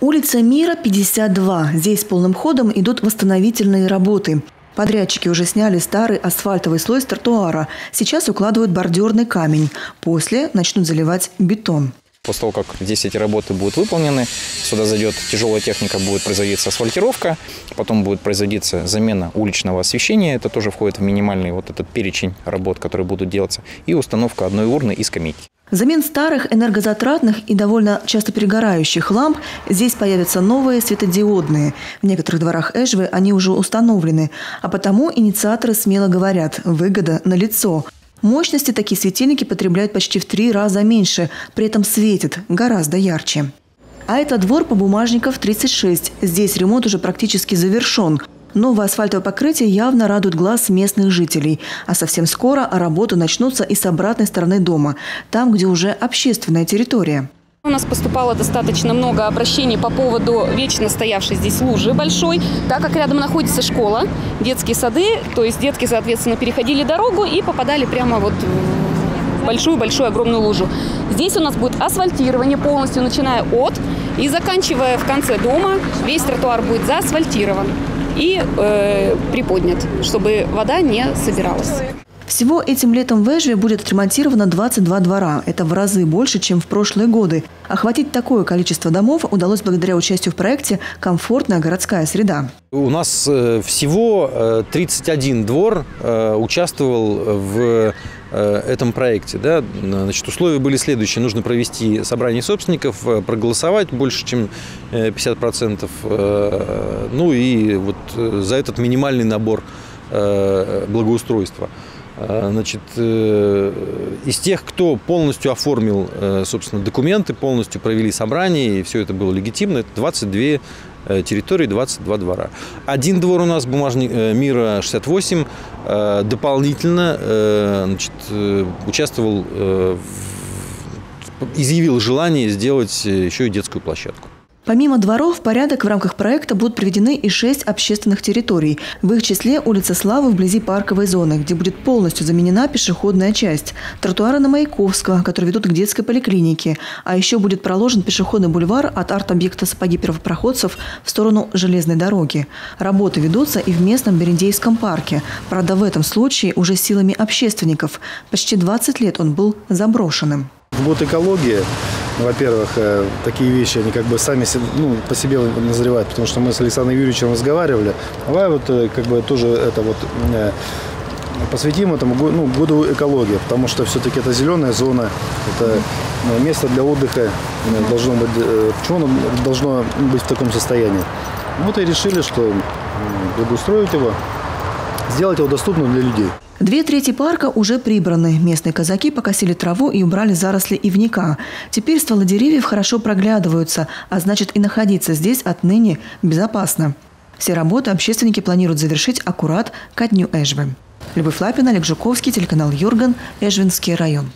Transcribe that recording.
Улица Мира, 52. Здесь полным ходом идут восстановительные работы. Подрядчики уже сняли старый асфальтовый слой с тротуара. Сейчас укладывают бордюрный камень. После начнут заливать бетон. После того, как здесь эти работы будут выполнены, сюда зайдет тяжелая техника, будет производиться асфальтировка, потом будет производиться замена уличного освещения, это тоже входит в минимальный вот этот перечень работ, которые будут делаться, и установка одной урны и скамейки. Взамен старых, энергозатратных и довольно часто перегорающих ламп здесь появятся новые светодиодные. В некоторых дворах Эшвы они уже установлены, а потому инициаторы смело говорят – выгода налицо. Мощности такие светильники потребляют почти в 3 раза меньше, при этом светят гораздо ярче. А это двор по Бумажников, 36. Здесь ремонт уже практически завершен. Новое асфальтовое покрытие явно радует глаз местных жителей. А совсем скоро работы начнутся и с обратной стороны дома, там, где уже общественная территория. У нас поступало достаточно много обращений по поводу вечно стоявшей здесь лужи большой, так как рядом находится школа, детские сады, то есть детки, соответственно, переходили дорогу и попадали прямо вот в большую-большую огромную лужу. Здесь у нас будет асфальтирование полностью, начиная от и заканчивая в конце дома, весь тротуар будет заасфальтирован и приподнят, чтобы вода не собиралась. Всего этим летом в Эшве будет отремонтировано 22 двора. Это в разы больше, чем в прошлые годы. Охватить такое количество домов удалось благодаря участию в проекте «Комфортная городская среда». У нас всего 31 двор участвовал в этом проекте. Да? Значит, условия были следующие. Нужно провести собрание собственников, проголосовать больше, чем 50%. Ну и вот за этот минимальный набор благоустройства. Значит, из тех, кто полностью оформил, собственно, документы, полностью провели собрание, и все это было легитимно, это 22 территории, 22 двора. Один двор у нас, Бумажник Мира, 68, дополнительно, значит, участвовал, изъявил желание сделать еще и детскую площадку. Помимо дворов, в порядок в рамках проекта будут приведены и 6 общественных территорий. В их числе улица Славы вблизи парковой зоны, где будет полностью заменена пешеходная часть. Тротуары на Маяковского, которые ведут к детской поликлинике. А еще будет проложен пешеходный бульвар от арт-объекта «Сапоги первопроходцев» в сторону железной дороги. Работы ведутся и в местном Берендейском парке. Правда, в этом случае уже силами общественников. Почти 20 лет он был заброшенным. Вот экология, во-первых, такие вещи, они как бы сами по себе назревают, потому что мы с Александром Юрьевичем разговаривали. Давай вот как бы тоже это вот посвятим этому году экологии, потому что все-таки это зеленая зона, это место для отдыха должно быть. Почему оно должно быть в таком состоянии? Вот и решили, что благоустроить его, сделать его доступным для людей. 2/3 парка уже прибраны. Местные казаки покосили траву и убрали заросли ивника. Теперь стволы деревьев хорошо проглядываются, а значит и находиться здесь отныне безопасно. Все работы общественники планируют завершить аккурат ко дню Эшвы. Любовь Лапина, Олег Жуковский, телеканал Юрган, Эшвинский район.